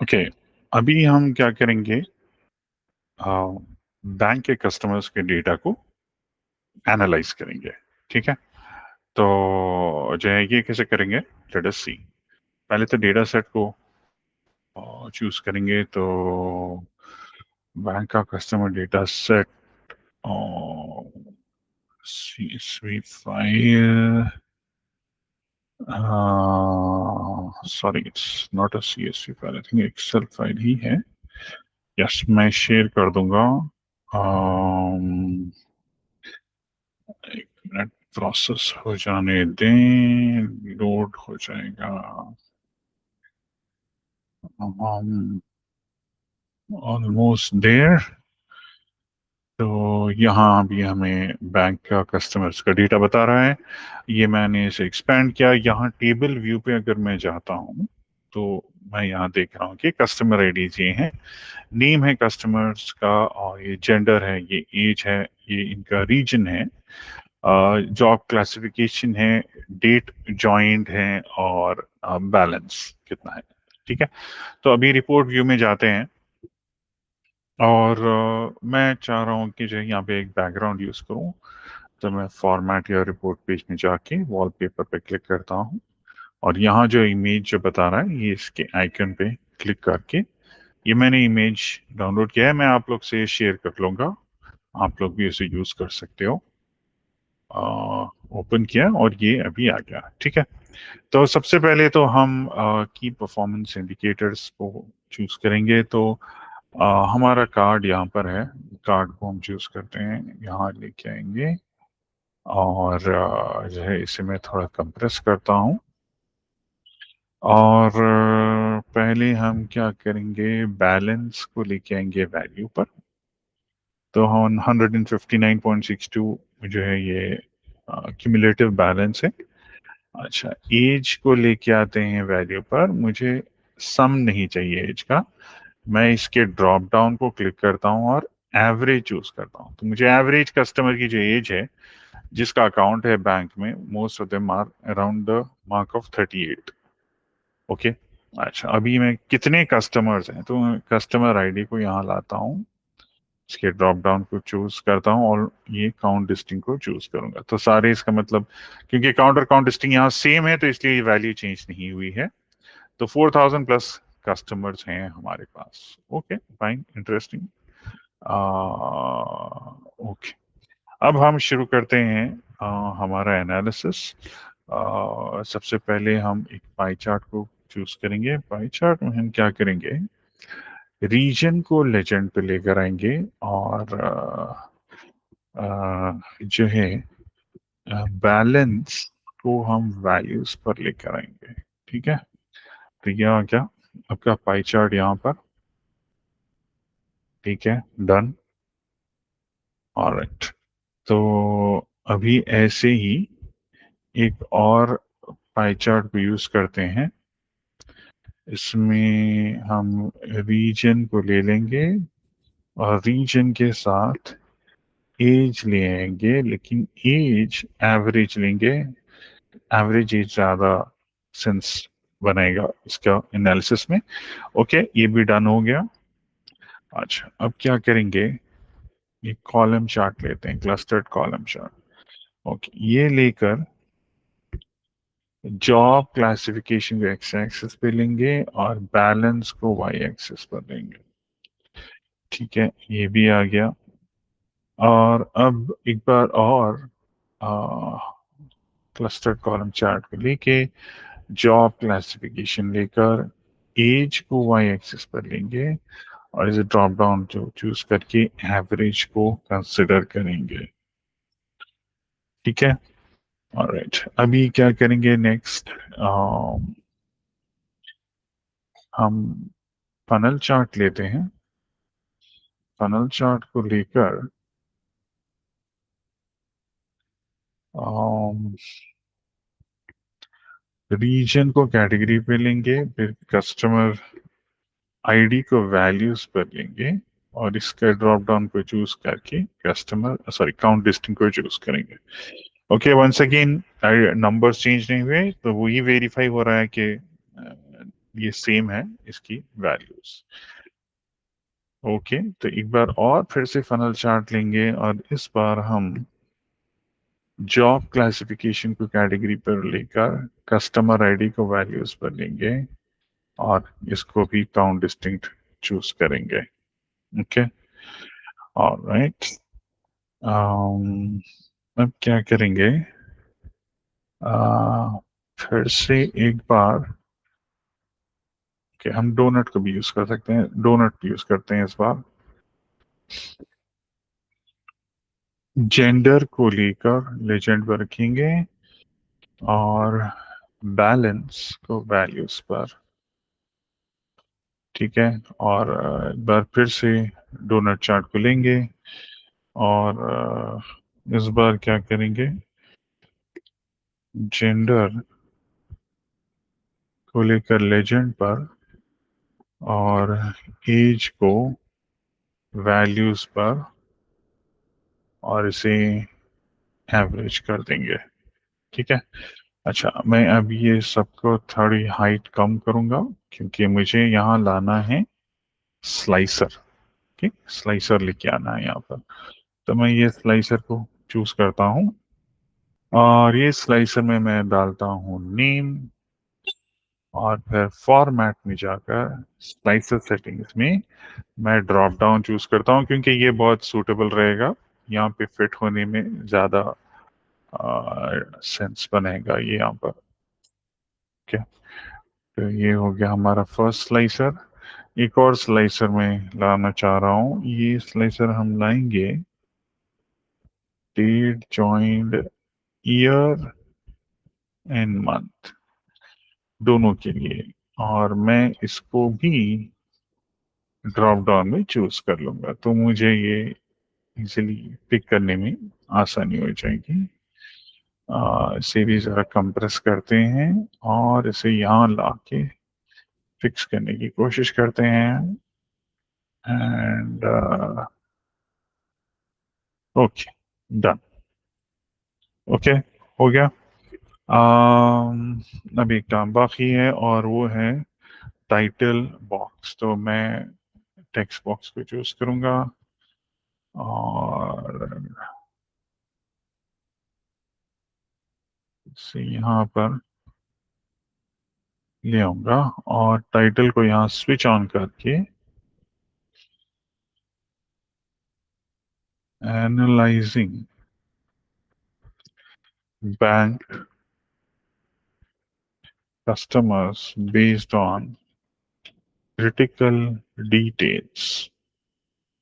Okay, अभी हम क्या करेंगे, बैंक के कस्टमर्स के डेटा को एनालाइज करेंगे। ठीक है, तो जो है ये कैसे करेंगे, लेट अस सी। पहले तो डेटा सेट को चूज करेंगे, तो बैंक का customer data set, CSV file, sorry it's not a CSV file, I think Excel file ही है। यस, मैं शेयर कर दूंगा। एक मिनट, प्रोसेस हो जाने दें, लोड हो जाएगा। Almost there. तो यहाँ भी हमें बैंक का कस्टमर्स का डेटा बता रहा है। ये मैंने इसे एक्सपेंड किया। यहाँ टेबल व्यू पे अगर मैं जाता हूँ, तो मैं यहाँ देख रहा हूँ कि कस्टमर आईडी ये हैं, नेम है कस्टमर्स का, और ये जेंडर है, ये एज है, ये इनका रीजन है, जॉब क्लासिफिकेशन है, डेट ज्वाइंट है, और बैलेंस कितना है। ठीक है, तो अभी रिपोर्ट व्यू में जाते हैं, और मैं चाह रहा हूँ कि जो है यहाँ पे एक बैकग्राउंड यूज करूँ। तो मैं फॉर्मेट या रिपोर्ट पेज में जाके वॉलपेपर पे क्लिक करता हूँ, और यहाँ जो इमेज जो बता रहा है, ये इसके आइकन पे क्लिक करके, ये मैंने इमेज डाउनलोड किया है, मैं आप लोग से शेयर कर लूंगा। आप लोग भी इसे यूज कर सकते हो। ओपन किया और ये अभी आ गया। ठीक है, तो सबसे पहले तो हम की परफॉर्मेंस इंडिकेटर्स को चूज करेंगे। तो हमारा कार्ड यहाँ पर है, कार्ड को हम चूज करते हैं, यहाँ लेके आएंगे, और जो है इसे मैं थोड़ा कंप्रेस करता हूँ। और पहले हम क्या करेंगे, बैलेंस को लेके आएंगे वैल्यू पर। तो हम 159.62 जो है ये क्यूमुलेटिव बैलेंस है। अच्छा, एज को लेके आते हैं वैल्यू पर। मुझे सम नहीं चाहिए एज का, मैं इसके ड्रॉप डाउन को क्लिक करता हूं और एवरेज चूज करता हूं। तो मुझे एवरेज कस्टमर की जो एज है, जिसका अकाउंट है बैंक में, most of them are around the mark of 38। Okay, अच्छा, अभी मैं कितने कस्टमर्स हैं, तो कस्टमर आईडी को यहाँ लाता हूँ, इसके ड्रॉप डाउन को चूज करता हूँ, और ये काउंट डिस्टिंग को चूज करूंगा। तो सारे, इसका मतलब, क्योंकि काउंट और काउंट डिस्टिंग यहाँ सेम है, तो इसलिए ये वैल्यू चेंज नहीं हुई है। तो 4000 प्लस कस्टमर्स हैं हमारे पास। Okay, fine, interesting. ओके, अब हम शुरू करते हैं हमारा एनालिसिस। सबसे पहले हम एक पाई चार्ट को चूज करेंगे। पाई चार्ट में हम क्या करेंगे, रीजन को लेजेंड पे लेकर आएंगे, और जो है बैलेंस को हम वैल्यूज पर लेकर आएंगे। ठीक है, तो यह क्या, आपका पाई चार्ट यहाँ पर। ठीक है, डन। ऑलराइट, तो अभी ऐसे ही एक और पाई चार्ट को यूज करते हैं। इसमें हम रीजन को ले लेंगे, और रीजन के साथ एज ले आएंगे, लेकिन एज एवरेज लेंगे। एवरेज एज ज्यादा सेंस बनाएगा इसका एनालिसिस में। ओके, ये भी डन हो गया। अच्छा, अब क्या करेंगे, एक कॉलम चार्ट लेते हैं, क्लस्टर्ड कॉलम चार्ट। ओके, ये लेकर जॉब क्लासिफिकेशन को एक्स एक्सिस पे लेंगे, और बैलेंस को वाई एक्सिस पर लेंगे। ठीक है, ये भी आ गया। और अब एक बार और क्लस्टर्ड कॉलम चार्ट को लेके जॉब क्लासिफिकेशन लेकर एज को वाई एक्सिस पर लेंगे, और इसे ड्रॉप डाउन जो चूज करके एवरेज को कंसिडर करेंगे। ठीक है, ऑलराइट, अभी क्या करेंगे नेक्स्ट, हम फनल चार्ट लेते हैं। फनल चार्ट को लेकर रीजन को कैटेगरी पे लेंगे, फिर कस्टमर आईडी को वैल्यूज पर लेंगे, और इसका ड्रॉप डाउन को चूज करके कस्टमर, सॉरी, काउंट डिस्टिंग को चूज करेंगे। Okay, once again numbers change नहीं हुए, तो वही वेरीफाई हो रहा है कि ये सेम है इसकी वैल्यूज। ओके, तो एक बार और फिर से फनल चार्ट लेंगे और इस बार हम जॉब क्लासिफिकेशन को कैटेगरी पर लेकर कस्टमर आईडी को वैल्यूज पर लेंगे और इसको भी काउंट डिस्टिंक्ट चूज करेंगे। Okay, alright. अब क्या करेंगे, आ, फिर से एक बार कि हम डोनट को भी यूज कर सकते हैं, डोनट यूज करते हैं इस बार। जेंडर को लेकर लेजेंड पर रखेंगे और बैलेंस को वैल्यूज पर। ठीक है, और एक बार फिर से डोनट चार्ट को लेंगे और इस बार क्या करेंगे, जेंडर को लेकर लेजेंड पर और एज को वैल्यूज पर और इसे एवरेज कर देंगे। ठीक है। अच्छा, मैं अब ये सबको थोड़ी हाइट कम करूंगा क्योंकि मुझे यहाँ लाना है स्लाइसर। ठीक, स्लाइसर लेके आना है यहाँ पर। तो मैं ये स्लाइसर को चूज करता हूँ और ये स्लाइसर में मैं डालता हूँ नेम और फिर फॉर्मेट में जाकर स्लाइसर सेटिंग्स में मैं ड्रॉप डाउन चूज करता हूँ क्योंकि ये बहुत सूटेबल रहेगा, यहाँ पे फिट होने में ज्यादा सेंस बनेगा ये यहाँ पर। क्या, तो ये हो गया हमारा फर्स्ट स्लाइसर। एक और स्लाइसर में लाना चाह रहा हूँ, ये स्लाइसर हम लाएंगे date joined year and month दोनों के लिए, और मैं इसको भी ड्रॉप डाउन में चूज कर लूंगा तो मुझे ये इजीली पिक करने में आसानी हो जाएगी। इसे भी जरा कंप्रेस करते हैं और इसे यहाँ लाके फिक्स करने की कोशिश करते हैं एंड ओके, डन। ओके, हो गया। अभी एक काम बाकी है और वो है टाइटल बॉक्स। तो मैं टेक्स्ट बॉक्स को चूज करूंगा और इसे यहाँ पर ले आऊंगा और टाइटल को यहाँ स्विच ऑन करके analysing bank customers based on critical details.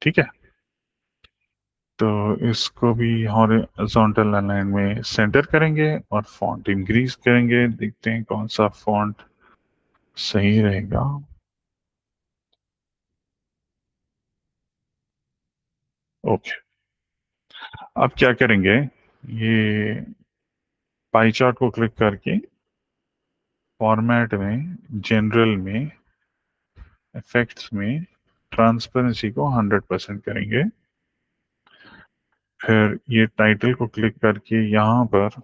ठीक है, तो इसको भी हॉरिजॉन्टल अलाइन में सेंटर करेंगे और फॉन्ट इंक्रीज करेंगे, देखते हैं कौन सा फॉन्ट सही रहेगा। ओके, अब क्या करेंगे, ये पाई चार्ट को क्लिक करके फॉर्मेट में, जनरल में, इफेक्ट्स में ट्रांसपेरेंसी को 100% करेंगे। फिर ये टाइटल को क्लिक करके यहाँ पर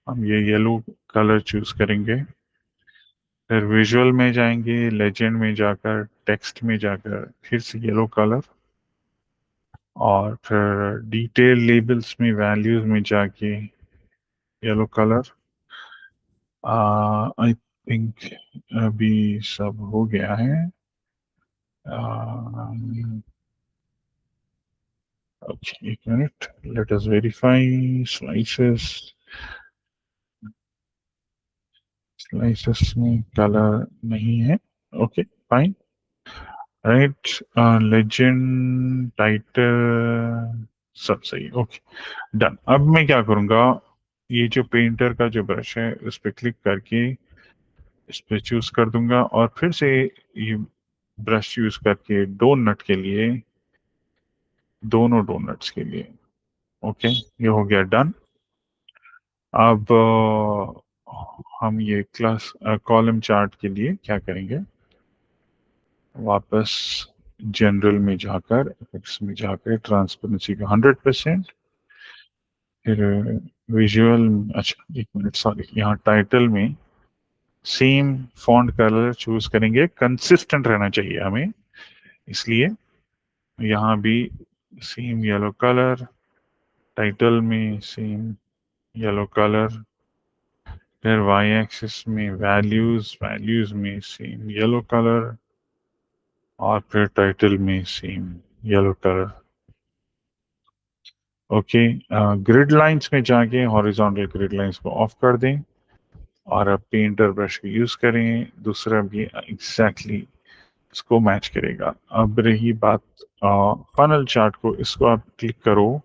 हम ये येलो कलर चूज करेंगे। फिर विजुअल में जाएंगे, लेजेंड में जाकर टेक्स्ट में जाकर फिर से येलो कलर और फिर डिटेल लेबल्स में वैल्यूज में जाके येलो कलर। आई थिंक अभी सब हो गया है। ओके, एक minute, let us verify slices. Slices में कलर नहीं है। Okay, fine, right. Legend title सब सही। Okay, done. अब मैं क्या करूंगा, ये जो पेंटर का जो ब्रश है उस पर क्लिक करके इस पे चूज कर दूंगा और फिर से ये ब्रश यूज करके डोनट के लिए, दोनों डोनट्स के लिए। ओके, ये हो गया डन। अब हम ये क्लास कॉलम चार्ट के लिए क्या करेंगे, वापस जनरल में जाकर इफेक्ट्स में जाकर ट्रांसपेरेंसी का 100%। फिर विजुअल, अच्छा एक मिनट, सॉरी, यहाँ टाइटल में सेम फॉन्ट कलर चूज करेंगे, कंसिस्टेंट रहना चाहिए हमें, इसलिए यहाँ भी सेम येलो कलर, टाइटल में सेम येलो कलर, फिर वाई एक्सिस में वैल्यूज, वैल्यूज में सेम येलो कलर, और फिर टाइटल में same yellow colour. Okay, grid lines में जाके हॉरिजॉन्टल ग्रिड लाइंस को ऑफ कर दें, और अब पेंटर ब्रश को यूज करें, दूसरा भी एग्जैक्टली इसको मैच करेगा। अब रही बात फनल चार्ट को, इसको आप क्लिक करो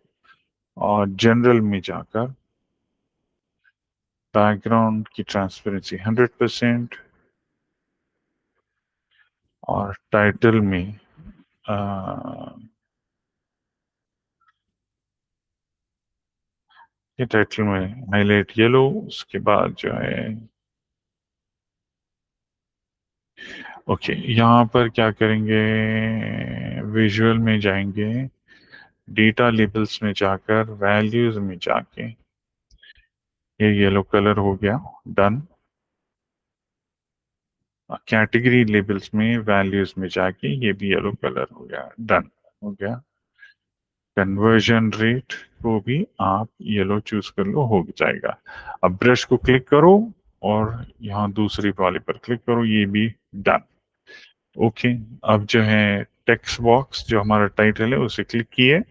और जनरल में जाकर बैकग्राउंड की ट्रांसपेरेंसी 100%, और टाइटल में अ, ये टाइटल में हाईलाइट येलो, उसके बाद जो है ओके, यहाँ पर क्या करेंगे, विजुअल में जाएंगे, डेटा लेबल्स में जाकर वैल्यूज में जाके ये येलो कलर हो गया, डन। कैटेगरी लेबल्स में वैल्यूज में जाके ये भी येलो कलर हो गया, डन हो गया। कन्वर्जन रेट को भी आप येलो चूज कर लो, हो जाएगा। अब ब्रश को क्लिक करो और यहाँ दूसरी वाले पर क्लिक करो, ये भी डन। ओके, अब जो है टेक्स्ट बॉक्स जो हमारा टाइटल है उसे क्लिक किए,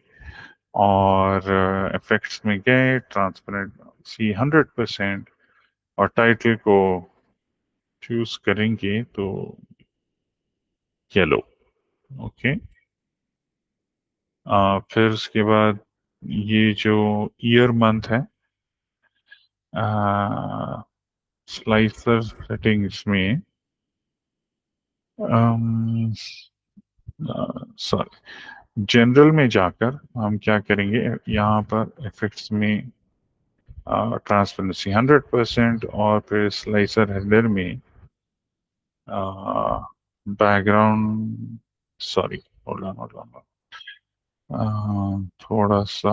और इफेक्ट्स में गए, ट्रांसपेरेंसी 100%, और टाइटल को चूज करेंगे तो येलो। ओके, फिर उसके बाद ये जो ईयर मंथ है, स्लाइसर सेटिंग्स में, सॉरी, जनरल में जाकर हम क्या करेंगे, यहाँ पर इफेक्ट्स में ट्रांसपेरेंसी 100%, और फिर स्लाइसर हेडर में background, sorry, hold on hold on, थोड़ा सा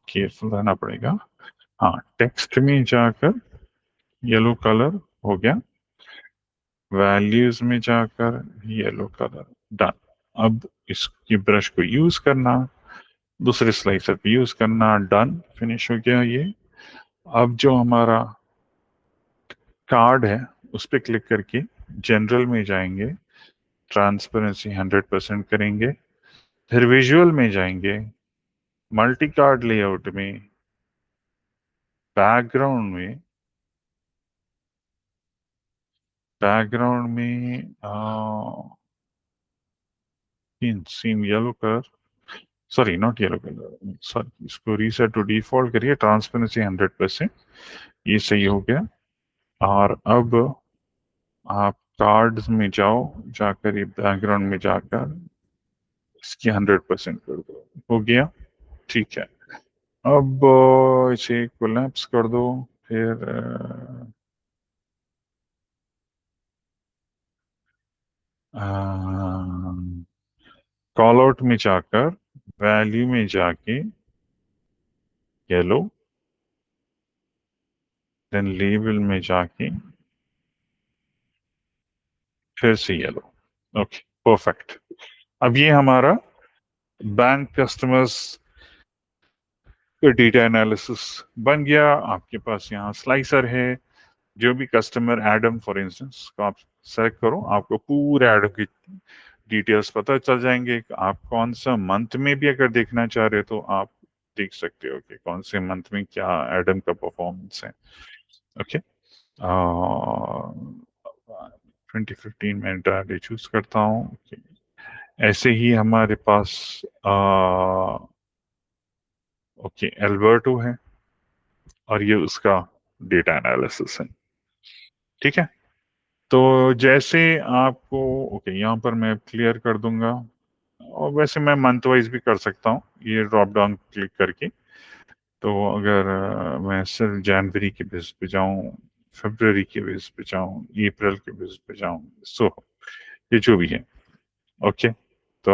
केयरफुल रहना पड़ेगा। हाँ, टेक्स्ट में जाकर येलो कलर हो गया, वैल्यूज में जाकर येलो कलर, डन। अब इसकी ब्रश को यूज करना, दूसरे स्लाइसर पे यूज करना, डन, फिनिश हो गया ये। अब जो हमारा कार्ड है उस पर क्लिक करके जनरल में जाएंगे, ट्रांसपेरेंसी 100% करेंगे, फिर विजुअल में जाएंगे, मल्टी कार्ड लेआउट में, बैकग्राउंड में, बैकग्राउंड में seem yellow colour, sorry not yellow colour, sorry, इसको रीसेट टू डिफॉल्ट करिए, ट्रांसपेरेंसी 100%, ये सही हो गया। और अब आप कार्ड्स में जाओ, जाकर ये बैकग्राउंड में जाकर इसकी 100% कर दो, हो गया, ठीक है। अब इसे कोलैप्स कर दो, फिर कॉल आउट में जाकर, वैल्यू में जाके येलो, देन लेबल में जाके फिर से येलो। Okay, perfect. अब ये हमारा बैंक कस्टमर्स डेटा एनालिसिस बन गया। आपके पास यहाँ स्लाइसर है, जो भी कस्टमर एडम फॉर इंस्टेंस को आप सेलेक्ट करो, आपको पूरे एडम की डिटेल्स पता चल जाएंगे। आप कौन सा मंथ में भी अगर देखना चाह रहे हो तो आप देख सकते हो कि कौन से मंथ में क्या एडम का परफॉर्मेंस है। ओके, 2015 में एंटायरली चूज करता हूँ। okay. ऐसे ही हमारे पास ओके एल्बर्टो है, और ये उसका डेटा एनालिसिस है, ठीक है। तो जैसे आपको, ओके, यहाँ पर मैं क्लियर कर दूंगा, और वैसे मैं मंथ वाइज भी कर सकता हूँ, ये ड्रॉप डाउन क्लिक करके। तो अगर मैं सिर्फ जनवरी के बेस पे जाऊँ, फरवरी के बेस पे जाऊँ, अप्रैल के बेस पे जाऊँ, सो ये जो भी है, ओके। तो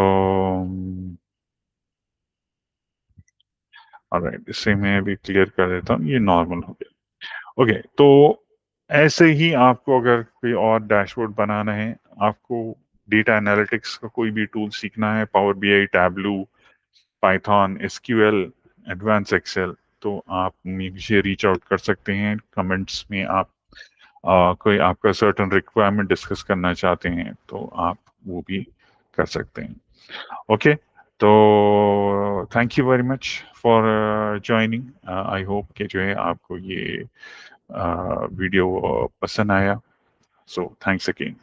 ऑलराइट, इसे मैं अभी क्लियर कर देता हूँ, ये नॉर्मल हो गया। ओके, तो ऐसे ही आपको अगर कोई और डैशबोर्ड बनाना है, आपको डेटा एनालिटिक्स का कोई भी टूल सीखना है, Power BI, Tableau, Python, SQL, advance Excel, तो आप मुझे रीच आउट कर सकते हैं। कमेंट्स में आप कोई आपका सर्टन रिक्वायरमेंट डिस्कस करना चाहते हैं तो आप वो भी कर सकते हैं। ओके, तो thank you very much for joining. I hope कि जो है आपको ये वीडियो पसंद आया। So thanks again.